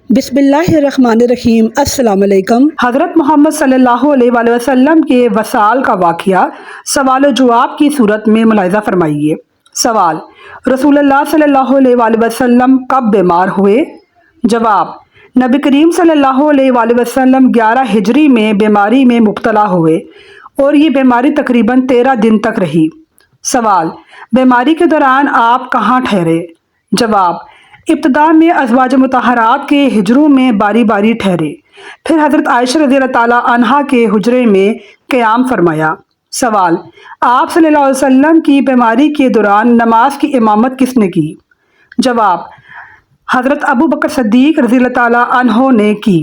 बिस्मिल्लाहिर्रहमानिर्रहीम। अस्सलाम वालेकुम। हज़रत मोहम्मद सल्लल्लाहु अलैहि वसल्लम के वसाल का वाक़या सवाल व जवाब की सूरत में मुलाहिज़ा फरमाइए। सवाल: रसूलुल्लाह सल्लल्लाहु अलैहि वसल्लम कब बीमार हुए? जवाब: नबी करीम सल्लल्लाहु अलैहि वसल्लम 11 हिजरी में बीमारी में मुब्तला हुए और ये बीमारी तकरीबन 13 दिन तक रही। सवाल: बीमारी के दौरान आप कहाँ ठहरे? जवाब: इब्तदा में अज़वाज मुतहरात के हिजरों में बारी बारी ठहरे, फिर हज़रत आयशा रज़ियल्लाहु ताला अन्हा के हुजरे में क़याम फरमाया। सवाल: आप सल्लल्लाहु अलैहि वसल्लम की बीमारी के दौरान नमाज की इमामत किसने की? जवाब: हज़रत अबू बकर सिद्दीक़ रज़ियल्लाहु ताला अन्हो ने की।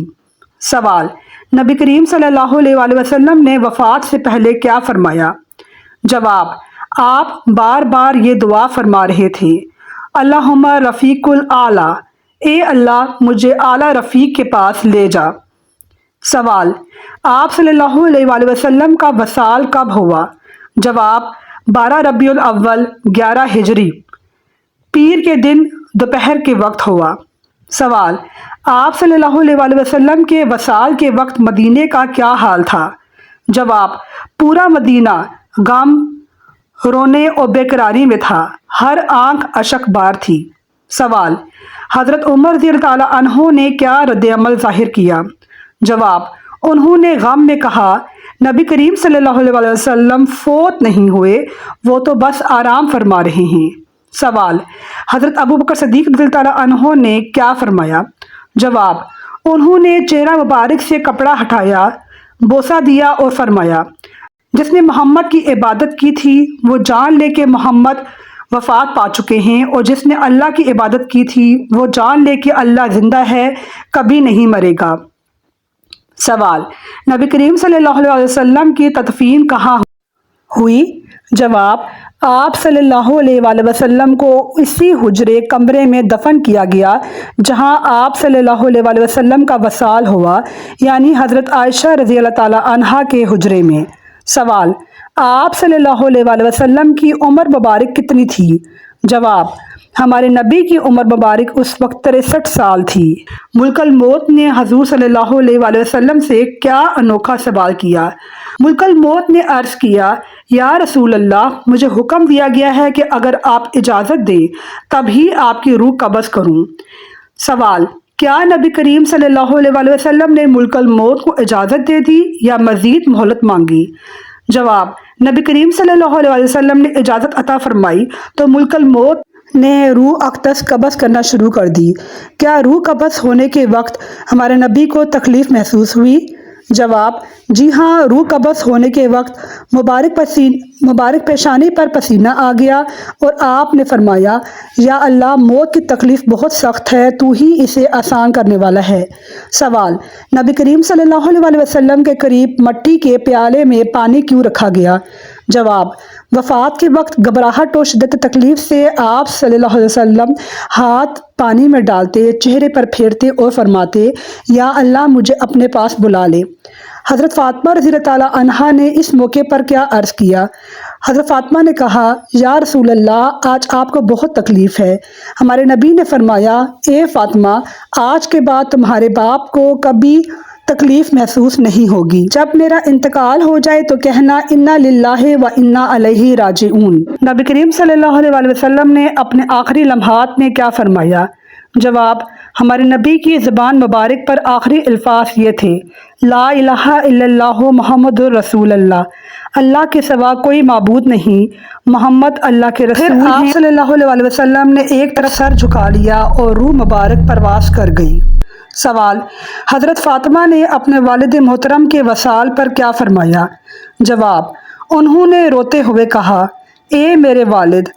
सवाल: नबी करीम सल्लल्लाहु अलैहि वसल्लम ने वफ़ात से पहले क्या फरमाया? जवाब: आप बार बार ये दुआ फरमा रहे थे, अल्लाहुम्मा रफ़ीकुल आला, ए अल्लाह मुझे आला रफ़ीक के पास ले जा। सवाल: आप सल्लल्लाहु अलैहि वसल्लम का वसाल कब हुआ? जवाब: 12 रबीउल अव्वल 11 हिजरी, पीर के दिन दोपहर के वक्त हुआ। सवाल: आप सल्लल्लाहु अलैहि वसल्लम के वसाल के वक्त मदीने का क्या हाल था? जवाब: पूरा मदीना गम, रोने और बेकरारी में था, हर आंख अशकबार थी। सवाल: हज़रत उमर रज़ियल्लाहु ताला अन्हो ने क्या रद्द-ए-अमल ज़ाहिर किया? जवाब: उन्होंने गम में कहा, नबी करीम सल्लल्लाहु अलैहि वसल्लम फोत नहीं हुए, वो तो बस आराम फरमा रहे हैं। सवाल: हज़रत अबू बकर सिद्दीक़ रज़ियल्लाहु ताला अन्हो ने क्या फरमाया? जवाब: उन्होंने चेहरा मुबारक से कपड़ा हटाया, बोसा दिया और फरमाया, जिसने मोहम्मद की इबादत की थी वो जान ले कि मोहम्मद वफ़ात पा चुके हैं, और जिसने अल्लाह की इबादत की थी वो जान ले कि अल्लाह ज़िंदा है, कभी नहीं मरेगा। सवाल: नबी करीम सल्लल्लाहु अलैहि वसल्लम की तदफीन कहाँ हुई? जवाब: आप सल्लल्लाहु अलैहि वसल्लम को इसी हुजरे कमरे में दफन किया गया जहां आप सल्लल्लाहु अलैहि वसल्लम का वसाल हुआ, यानी हज़रत आयशा रज़ियल्लाहु ताला अन्हा के हुजरे में। सवाल: आप सल्लल्लाहु अलैहि वसल्लम की उम्र मुबारक कितनी थी? जवाब: हमारे नबी की उम्र मुबारक उस वक्त 63 साल थी। मुल्कल मौत ने हजूर सल्लल्लाहु अलैहि वसल्लम से क्या अनोखा सवाल किया? मुल्कल मौत ने अर्ज़ किया, या रसूल अल्लाह, मुझे हुक्म दिया गया है कि अगर आप इजाज़त दें तभी आपकी रूह कब्ज़ करूं। सवाल: क्या नबी करीम सल्लल्लाहु अलैहि वसल्लम ने मुल्कल मौत को इजाज़त दे दी या मज़ीद मोहलत मांगी? जवाब: नबी करीम सल्लल्लाहु अलैहि वसल्लम ने इजाज़त अता फरमाई तो मुल्कल मौत ने रूह अक़दस कब्ज़ करना शुरू कर दी। क्या रूह कब्ज़ होने के वक्त हमारे नबी को तकलीफ़ महसूस हुई? जवाब: जी हाँ, रूह कब्ज़ होने के वक्त मुबारक पेशानी पर पसीना आ गया और आपने फरमाया, या अल्लाह, मौत की तकलीफ़ बहुत सख्त है, तू ही इसे आसान करने वाला है। सवाल: नबी करीम सल्लल्लाहु अलैहि वसल्लम के करीब मट्टी के प्याले में पानी क्यों रखा गया? जवाब: वफ़ात के वक्त घबराहट और शिद्दत तकलीफ़ से आप सल्लल्लाहु अलैहि वसल्लम हाथ पानी में डालते, चेहरे पर फेरते और फरमाते, या अल्लाह, मुझे अपने पास बुला ले। हज़रत फ़ातिमा रज़ियल्लाहु ताला अन्हा ने इस मौके पर क्या अर्ज़ किया? हज़रत फ़ातिमा ने कहा, या रसूल अल्लाह, आज आपको बहुत तकलीफ़ है। हमारे नबी ने फरमाया, ए फ़ातिमा, आज के बाद तुम्हारे बाप को कभी तकलीफ़ महसूस नहीं होगी। जब मेरा इंतकाल हो जाए तो कहना, इन्ना लिल्लाहि व इन्ना अलैहि राजिऊन। नबी करीम सल्लल्लाहु अलैहि वसल्लम ने अपने आखिरी लम्हात में क्या फरमाया? जवाब: हमारे नबी की ज़बान मुबारक पर आखिरी अल्फाज ये थे, ला इलाहा इल्लल्लाहु मुहम्मदुर रसूलुल्लाह, अल्लाह के सिवा कोई माबूद नहीं, मोहम्मद अल्लाह के रसूल हैं। आप सल्लल्लाहु अलैहि वसल्लम ने एक तरफ सर झुका लिया और रूह मुबारक परवास कर गई। सवाल: हज़रत फ़ातिमा ने अपने वालिद मोहतरम के वसाल पर क्या फरमाया? जवाब: उन्होंने रोते हुए कहा, ए मेरे वालिद,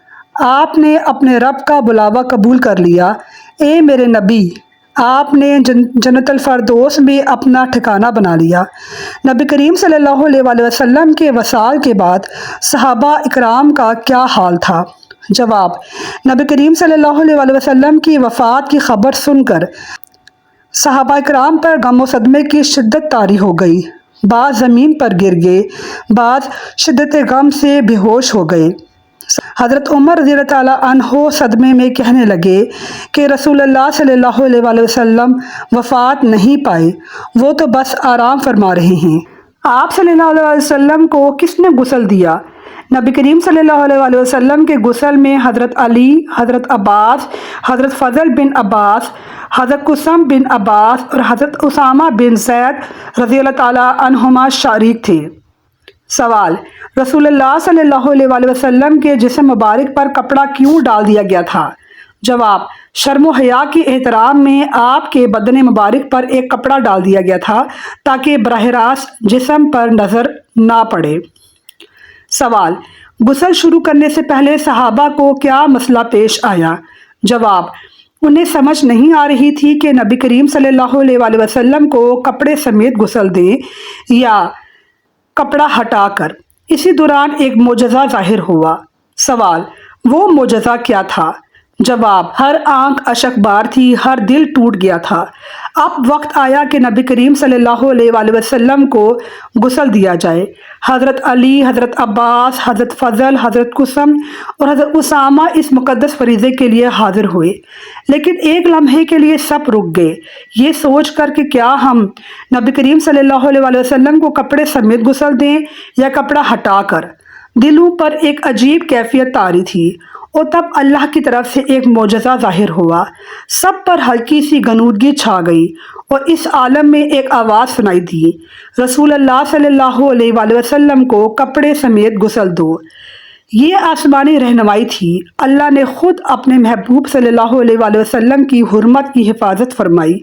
आपने अपने रब का बुलावा कबूल कर लिया। ए मेरे नबी, आपने जन्नतुल फ़िरदौस में अपना ठिकाना बना लिया। नबी करीम सल्लल्लाहु अलैहि वसल्लम के वसाल के बाद सहाबा इकराम का क्या हाल था? जवाब: नबी करीम सल्लल्लाहु अलैहि वसल्लम की वफ़ात की खबर सुनकर सहाबा इकराम पर गम और सदमे की शिद्दत तारी हो गई। बाज़ ज़मीन पर गिर गए, बाज़ शिद्दत गम से बेहोश हो गए। حضرت عمر رضی اللہ تعالیٰ عنہ صدمے میں کہنے لگے کہ رسول اللہ صلی اللہ علیہ وآلہ وسلم وفات نہیں پائے، وہ تو بس آرام فرما رہے ہیں۔ آپ صلی اللہ علیہ وسلم کو کس نے غسل دیا؟ نبی کریم صلی اللہ علیہ وآلہ وسلم کے غسل میں حضرت علی، حضرت عباس، حضرت فضل بن عباس، حضرت قسم بن عباس اور حضرت اسامہ بن زید رضی اللہ تعالیٰ عنہما شریک تھے۔ سوال: رسول اللہ صلی اللہ علیہ وآلہ وسلم کے جسم مبارک پر کپڑا کیوں ڈال دیا گیا تھا؟ جواب: شرم و حیا کے احترام میں آپ کے بدن مبارک پر ایک کپڑا ڈال دیا گیا تھا تاکہ براہ راست جسم پر نظر نہ پڑے۔ سوال: غسل شروع کرنے سے پہلے صحابہ کو کیا مسئلہ پیش آیا؟ جواب: انہیں سمجھ نہیں آ رہی تھی کہ نبی کریم صلی اللہ علیہ وآلہ وسلم کو کپڑے سمیت غسل دیں یا کپڑا ہٹا کر۔ اسی دوران ایک معجزہ ظاہر ہوا۔ سوال: وہ معجزہ کیا تھا؟ جواب: ہر آنکھ اشک بار تھی، ہر دل ٹوٹ گیا تھا۔ اب وقت آیا کہ نبی کریم صلی اللہ علیہ وآلہ وسلم کو غسل دیا جائے۔ حضرت علی، حضرت عباس، حضرت فضل، حضرت قسم اور حضرت اسامہ اس مقدس فریضے کے لیے حاضر ہوئے، لیکن ایک لمحے کے لیے سب رک گئے، یہ سوچ کر کہ کیا ہم نبی کریم صلی اللہ علیہ وآلہ وسلم کو کپڑے سمیت غسل دیں یا کپڑا ہٹا کر۔ دلوں پر ایک عجیب کیفیت طاری تھی، اور تب اللہ کی طرف سے ایک معجزہ ظاہر ہوا۔ سب پر ہلکی سی غنودگی چھا گئی اور اس عالم میں ایک آواز سنائی دی: رسول اللہ صلی اللہ علیہ وآلہ وسلم کو کپڑے سمیت غسل دو۔ یہ آسمانی رہنمائی تھی۔ اللہ نے خود اپنے محبوب صلی اللہ علیہ وآلہ وسلم کی حرمت کی حفاظت فرمائی،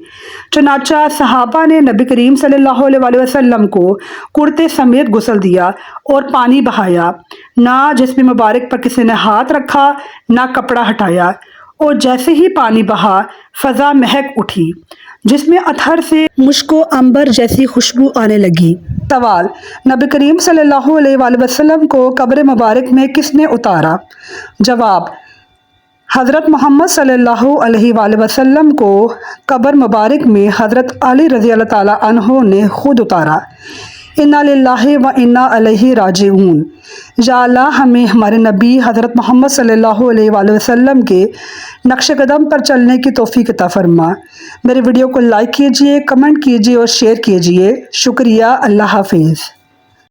چنانچہ صحابہ نے نبی کریم صلی اللہ علیہ وآلہ وسلم کو کرتے سمیت غسل دیا اور پانی بہایا، نہ جسم مبارک پر کسی نے ہاتھ رکھا، نہ کپڑا ہٹایا، اور جیسے ہی پانی بہا فضا مہک اٹھی، جس میں اطہر سے مشک و عنبر جیسی خوشبو آنے لگی۔ سوال: نبی کریم صلی اللہ علیہ وآلہ وسلم کو قبر مبارک میں کس نے اتارا؟ جواب: حضرت محمد صلی اللہ علیہ وآلہ وسلم کو قبر مبارک میں حضرت علی رضی اللہ تعالیٰ عنہ نے خود اتارا۔ انا للہ و انا الیہ راجعون۔ یا اللہ ہمیں ہمارے نبی حضرت محمد صلی اللہ علیہ وآلہ وسلم کے نقش قدم پر چلنے کی توفیق عطا فرما۔ میرے ویڈیو کو لائک کیجئے، کمنٹ کیجئے اور شیئر کیجئے۔ شکریہ۔ اللہ حافظ۔